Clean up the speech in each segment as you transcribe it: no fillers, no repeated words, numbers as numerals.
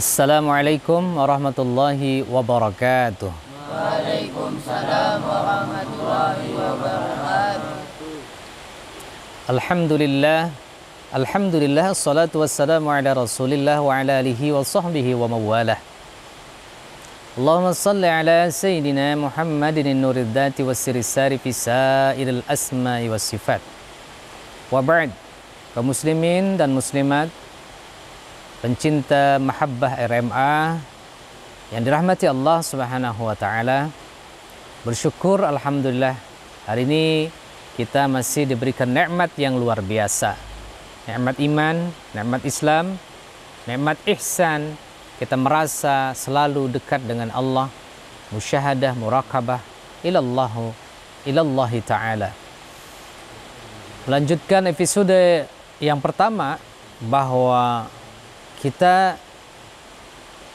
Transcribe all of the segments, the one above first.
Assalamualaikum warahmatullahi wabarakatuh. Waalaikumsalam warahmatullahi wabarakatuh. Alhamdulillah, assalatu wassalamu ala rasulillah wa ala alihi wa sahbihi wa mawalah. Allahumma salli ala Sayyidina Muhammadin nurid dhati wa sirisari fi sairil asma'i was sifat. Wa ba'd, kaum muslimin dan muslimat, pencinta mahabbah RMA yang dirahmati Allah Subhanahu wa taala. Bersyukur alhamdulillah hari ini kita masih diberikan nikmat yang luar biasa. Nikmat iman, nikmat Islam, nikmat ihsan. Kita merasa selalu dekat dengan Allah, musyahadah, muraqabah ilallahi taala. Melanjutkan episode yang pertama bahwa kita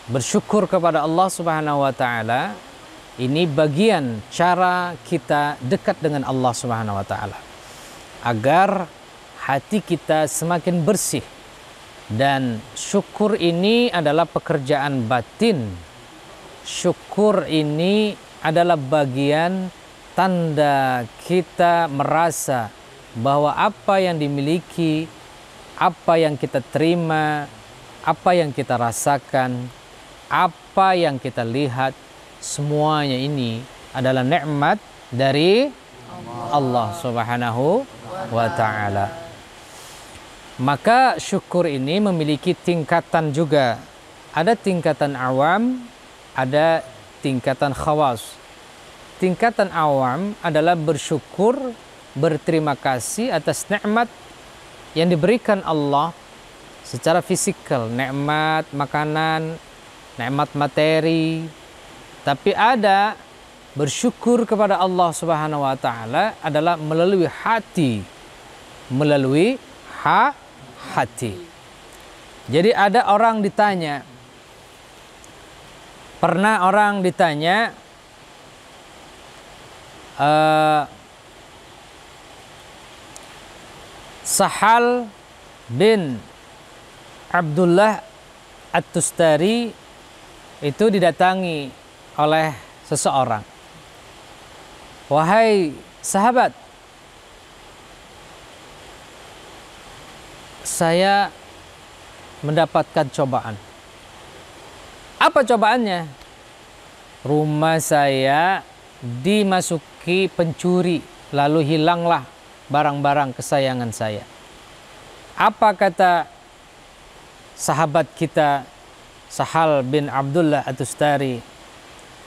bersyukur kepada Allah Subhanahu wa taala. Ini bagian cara kita dekat dengan Allah Subhanahu wa taala, agar hati kita semakin bersih. Dan syukur ini adalah pekerjaan batin. Syukur ini adalah bagian tanda kita merasa bahwa apa yang dimiliki, apa yang kita terima, apa yang kita rasakan, apa yang kita lihat, semuanya ini adalah nikmat dari Allah Subhanahu wa taala. Maka syukur ini memiliki tingkatan juga. Ada tingkatan awam, ada tingkatan khawas. Tingkatan awam adalah bersyukur, berterima kasih atas nikmat yang diberikan Allah secara fisikal, nikmat makanan, nikmat materi. Tapi ada bersyukur kepada Allah Subhanahu wa taala adalah melalui hati. Melalui hati. Jadi ada orang ditanya, pernah orang ditanya, Sahal bin Abdullah At-Tustari itu didatangi oleh seseorang. Wahai sahabat, saya mendapatkan cobaan. Apa cobaannya? Rumah saya dimasuki pencuri, lalu hilanglah barang-barang kesayangan saya. Apa kata sahabat kita Sahal bin Abdullah At-Tustari?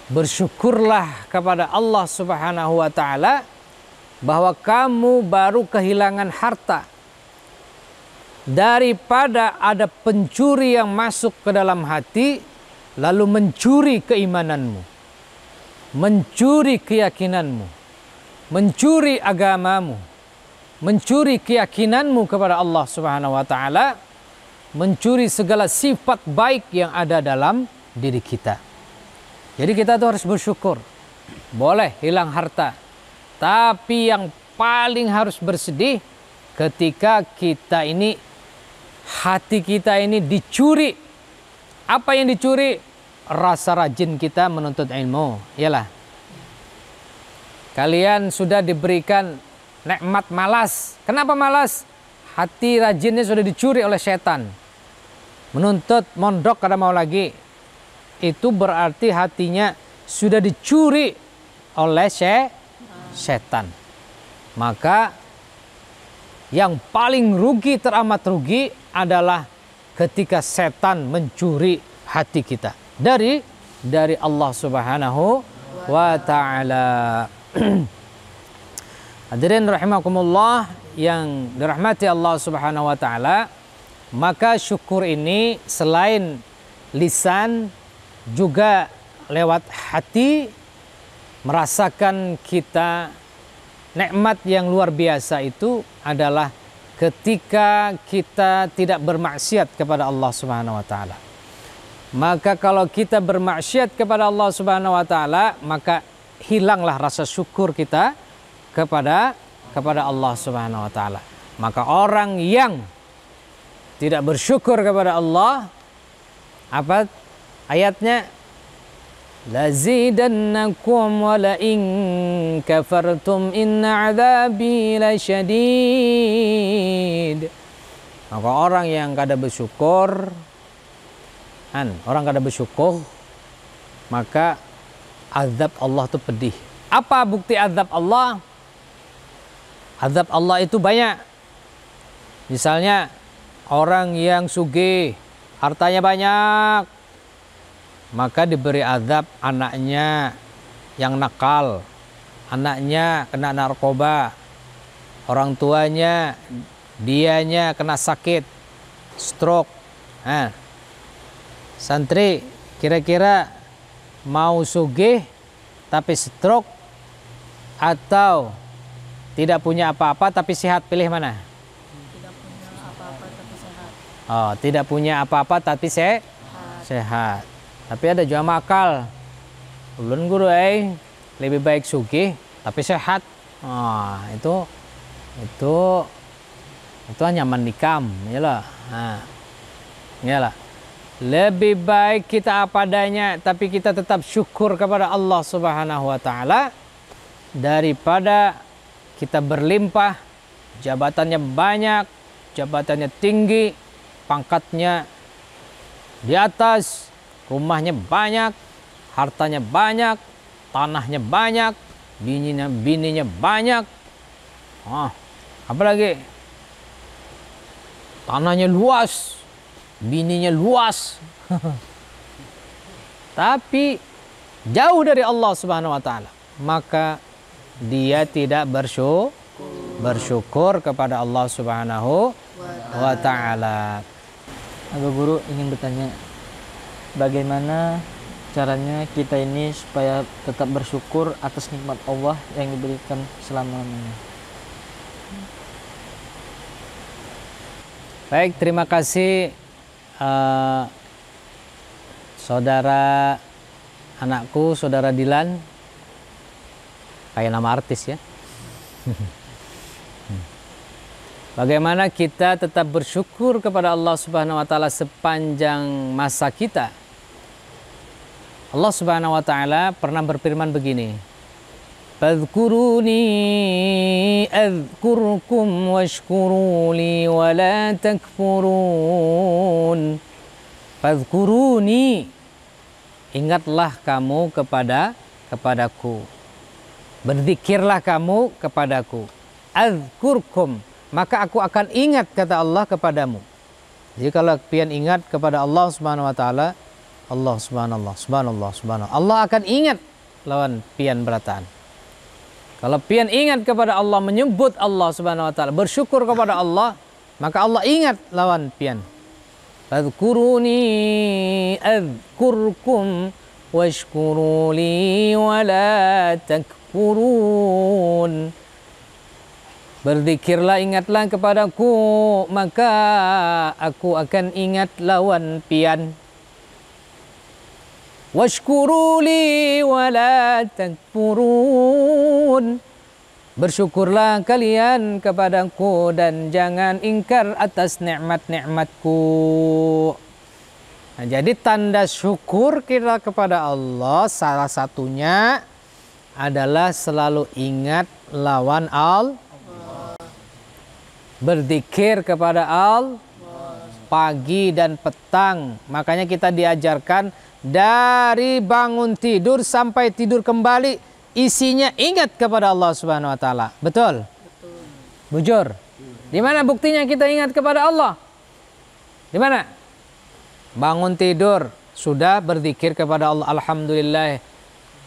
Bersyukurlah kepada Allah Subhanahu wa taala bahwa kamu baru kehilangan harta daripada ada pencuri yang masuk ke dalam hati lalu mencuri keimananmu, mencuri keyakinanmu, mencuri agamamu, mencuri keyakinanmu kepada Allah Subhanahu wa taala, mencuri segala sifat baik yang ada dalam diri kita. Jadi kita tuh harus bersyukur. Boleh hilang harta, tapi yang paling harus bersedih ketika kita ini, hati kita ini dicuri. Apa yang dicuri? Rasa rajin kita menuntut ilmu. Iyalah, kalian sudah diberikan nikmat malas. Kenapa malas? Hati rajinnya sudah dicuri oleh setan. Menuntut mondok kada mau lagi. Itu berarti hatinya sudah dicuri oleh setan. Maka yang paling rugi, teramat rugi adalah ketika setan mencuri hati kita dari Allah Subhanahu wa taala. Hadirin rahimakumullah yang dirahmati Allah Subhanahu wa taala, maka syukur ini selain lisan juga lewat hati merasakan kita nikmat yang luar biasa. Itu adalah ketika kita tidak bermaksiat kepada Allah Subhanahu wa taala. Maka kalau kita bermaksiat kepada Allah Subhanahu wa taala, maka hilanglah rasa syukur kita kepada Allah Subhanahu wa taala. Maka orang yang tidak bersyukur kepada Allah Apa ayatnya? Lazidannakum wa la in kafartum inna adzabi lasyadid. Maka orang yang kada bersyukur, maka azab Allah itu pedih. Apa bukti azab Allah? Azab Allah itu banyak. Misalnya orang yang sugih, hartanya banyak, maka diberi azab anaknya yang nakal, anaknya kena narkoba, orang tuanya dianya kena sakit, stroke. Santri kira-kira mau sugih tapi stroke atau tidak punya apa-apa tapi sehat, pilih mana? Tidak punya apa-apa tapi sehat. Oh, tidak punya apa-apa tapi sehat. Tapi ada juga makal. Ulun guru lebih baik sugih tapi sehat. Itu nyaman nikam, iyalah. Iyalah. Lebih baik kita apa adanya tapi kita tetap syukur kepada Allah Subhanahu wa taala daripada kita berlimpah, jabatannya banyak, jabatannya tinggi, pangkatnya di atas, rumahnya banyak, hartanya banyak, tanahnya banyak, bininya banyak. Apalagi tanahnya luas, bininya luas. Tapi jauh dari Allah Subhanahu wa taala, maka dia tidak bersyukur kepada Allah Subhanahu wa taala. Abah Guru ingin bertanya, bagaimana caranya kita ini supaya tetap bersyukur atas nikmat Allah yang diberikan selama-lamanya? Baik, terima kasih saudara anakku, saudara Dilan. Kayak nama artis ya. Bagaimana kita tetap bersyukur kepada Allah Subhanahu wa taala sepanjang masa kita? Allah Subhanahu wa taala pernah berfirman begini. Fadhkuruni adhkurkum washkuruli wa la takfurun. Fadhkuruni, ingatlah kamu kepadaku. Berzikirlah kamu kepadaku. Azkurkum, maka aku akan ingat, kata Allah, kepadamu. Jadi kalau pian ingat kepada Allah Subhanahu wa taala, Allah subhanallah, Allah akan ingat lawan pian berataan. Kalau pian ingat kepada Allah, menyebut Allah Subhanahu wa taala, bersyukur kepada Allah, maka Allah ingat lawan pian. Fadhkuruni azkurkum washkuruli wa la takfurun. Berzikirlah, ingatlah kepadaku, maka aku akan ingat lawan pian. Washkuruli wa la takfurun. Bersyukurlah kalian kepadaku dan jangan ingkar atas nikmat-nikmatku. Nah, jadi tanda syukur kita kepada Allah salah satunya adalah selalu ingat lawan Allah. Berzikir kepada Allah pagi dan petang. Makanya kita diajarkan dari bangun tidur sampai tidur kembali, isinya ingat kepada Allah Subhanahu wa taala. Betul? Betul. Bujur. Di mana buktinya kita ingat kepada Allah? Di mana? Bangun tidur sudah berzikir kepada Allah, alhamdulillah.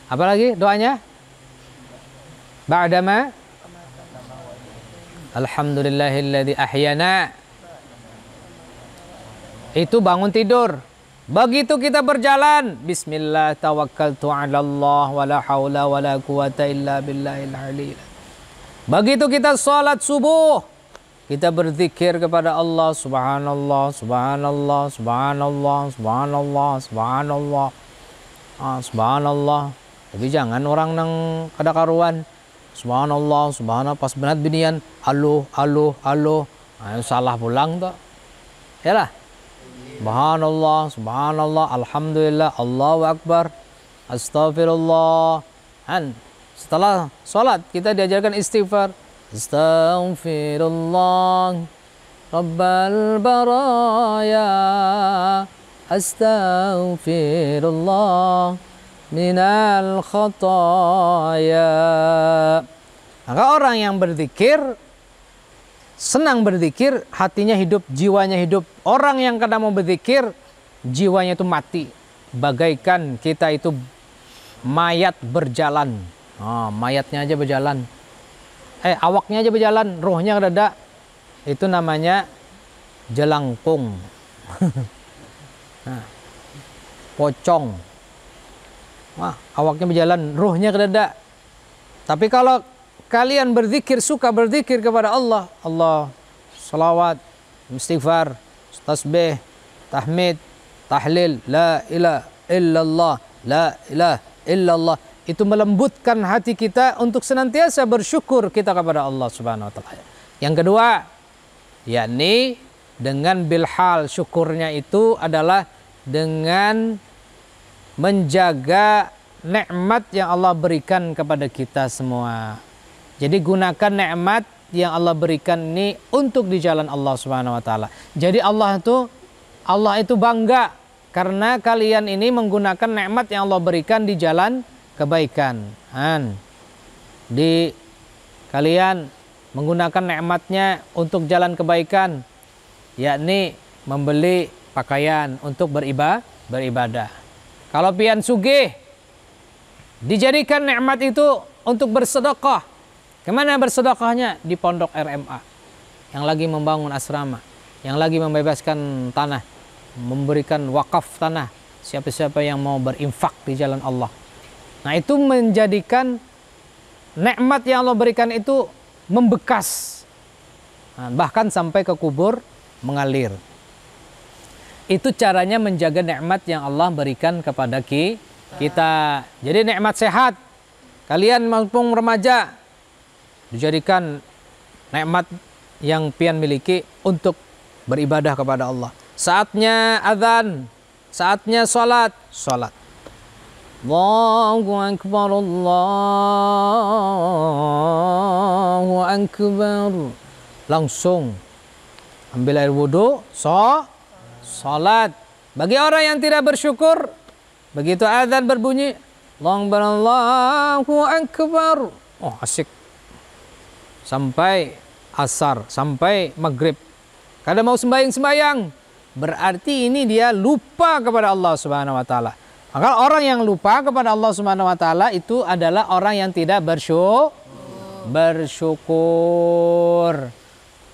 Apalagi doanya? Ba'dama alhamdulillahilladzi ahyana. Itu bangun tidur. Begitu kita berjalan, bismillah tawakkaltu 'ala Allah wala haula wala quwata illa billahil aliyil. Begitu kita salat subuh, kita berzikir kepada Allah, subhanallah, subhanallah, subhanallah, subhanallah, subhanallah. Subhanallah. Tapi jangan orang nang kada karuan. Subhanallah, subhanallah, pas benat binian, aluh. Salah pulang toh. Yalah. Subhanallah, subhanallah, alhamdulillah, Allahu akbar, astagfirullah. Dan setelah sholat kita diajarkan istighfar. Astaghfirullah Rabbal baraya, astaghfirullah minal khataya. Maka orang yang berzikir, senang berzikir, hatinya hidup, jiwanya hidup. Orang yang kadang mau berzikir, jiwanya itu mati. Bagaikan kita itu mayat berjalan. Mayatnya aja berjalan. Awaknya aja berjalan, rohnya ada. Itu namanya jelangkung. Pocong. Awaknya berjalan, rohnya ada. Tapi kalau kalian berzikir, suka berzikir kepada Allah, salawat, istighfar, tasbih, tahmid, tahlil, la ilaha illallah, la ilaha illallah. Itu melembutkan hati kita untuk senantiasa bersyukur kita kepada Allah Subhanahu wa taala. Yang kedua, yakni dengan bilhal, syukurnya itu adalah dengan menjaga nikmat yang Allah berikan kepada kita semua. Jadi gunakan nikmat yang Allah berikan ini untuk di jalan Allah Subhanahu wa taala. Jadi Allah itu bangga karena kalian ini menggunakan nikmat yang Allah berikan di jalan kebaikan. Kalian menggunakan nikmatnya untuk jalan kebaikan, yakni membeli pakaian untuk beribadah. Kalau pian sugih, dijadikan nikmat itu untuk bersedekah. Kemana bersedekahnya? Di pondok RMA yang lagi membangun asrama, yang lagi membebaskan tanah, memberikan wakaf tanah siapa-siapa yang mau berinfak di jalan Allah. Nah, itu menjadikan nikmat yang Allah berikan itu membekas, bahkan sampai ke kubur mengalir. Itu caranya menjaga nikmat yang Allah berikan kepada kita. Jadi nikmat sehat, kalian mumpung remaja, dijadikan nikmat yang pian miliki untuk beribadah kepada Allah. Saatnya azan, saatnya salat. Allahu akbar, Allahu akbar. Langsung ambil air wudu, salat. Bagi orang yang tidak bersyukur, begitu azan berbunyi, Allahu akbar, asik sampai asar, sampai maghrib. Kadang mau sembahyang, berarti ini dia lupa kepada Allah Subhanahu wa taala. Maka orang yang lupa kepada Allah Subhanahu wa taala itu adalah orang yang tidak bersyukur.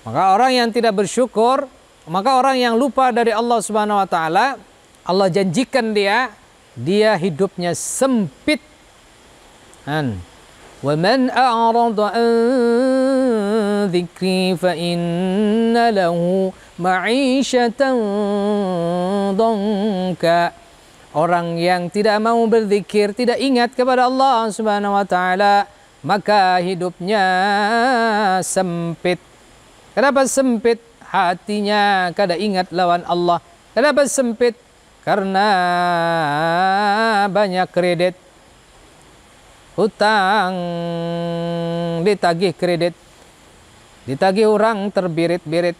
Maka orang yang tidak bersyukur, maka orang yang lupa dari Allah Subhanahu wa taala, Allah janjikan dia hidupnya sempit. Wa man a'rada an dzikri fa inna lahu ma'isyatan dhanka. Orang yang tidak mau berzikir, tidak ingat kepada Allah Subhanahu wa taala, maka hidupnya sempit. Kenapa sempit? Hatinya kada ingat lawan Allah. Kenapa sempit? Karena banyak kredit, hutang, ditagih kredit, ditagih orang terbirit-birit,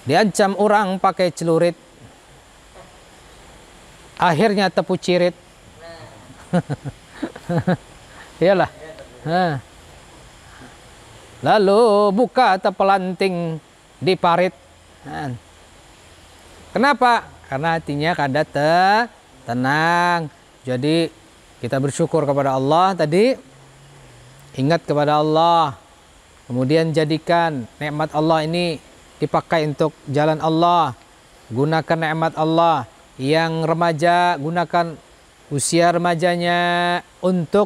diancam orang pakai celurit, akhirnya tepu cirit. Iyalah. Lalu buka tepelanting di parit. Kenapa? Karena hatinya kada tenang. Jadi kita bersyukur kepada Allah tadi, ingat kepada Allah, kemudian jadikan nikmat Allah ini dipakai untuk jalan Allah. Gunakan nikmat Allah. Yang remaja, gunakan usia remajanya untuk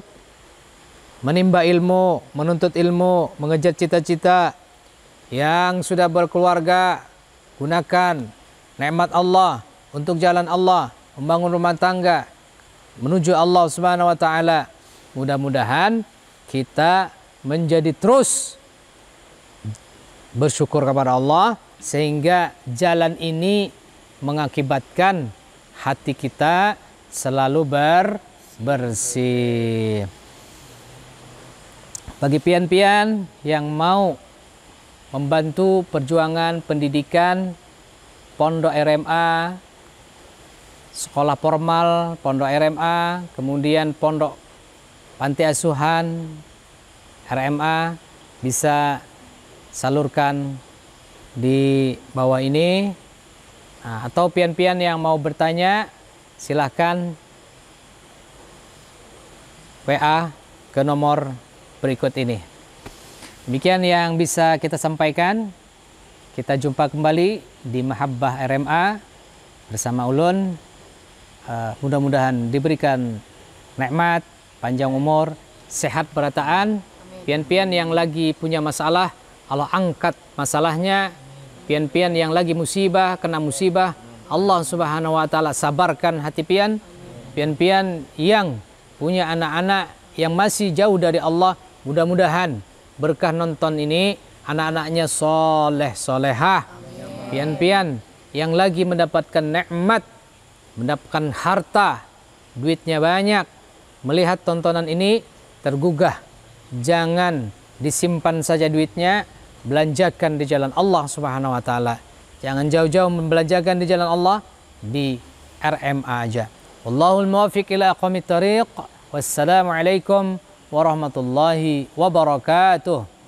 menimba ilmu, menuntut ilmu, mengejar cita-cita. Yang sudah berkeluarga, gunakan nikmat Allah untuk jalan Allah, membangun rumah tangga, menuju Allah Subhanahu wa taala. Mudah-mudahan kita menjadi terus bersyukur kepada Allah sehingga jalan ini mengakibatkan hati kita selalu bersih. Bagi pian-pian yang mau membantu perjuangan pendidikan Pondok RMA, sekolah formal Pondok RMA, kemudian Pondok Panti Asuhan RMA, bisa salurkan di bawah ini. Nah, atau pian-pian yang mau bertanya, silahkan WA ke nomor berikut ini. Demikian yang bisa kita sampaikan. Kita jumpa kembali di Mahabbah RMA bersama Ulun. Mudah-mudahan diberikan nikmat, panjang umur, sehat berataan. Pian-pian yang lagi punya masalah, Allah angkat masalahnya. Pian-pian yang lagi musibah, kena musibah, Allah Subhanahu wa taala sabarkan hati pian. Pian-pian yang punya anak-anak yang masih jauh dari Allah, mudah-mudahan berkah nonton ini anak-anaknya soleh solehah. Pian-pian yang lagi mendapatkan nikmat, mendapatkan harta, duitnya banyak, melihat tontonan ini tergugah. Jangan disimpan saja duitnya, belanjakan di jalan Allah Subhanahu wa taala. Jangan jauh-jauh membelanjakan di jalan Allah, di RMA aja. Wallahul muwaffiq ila aqwamit thariq. Wassalamualaikum warahmatullahi wabarakatuh.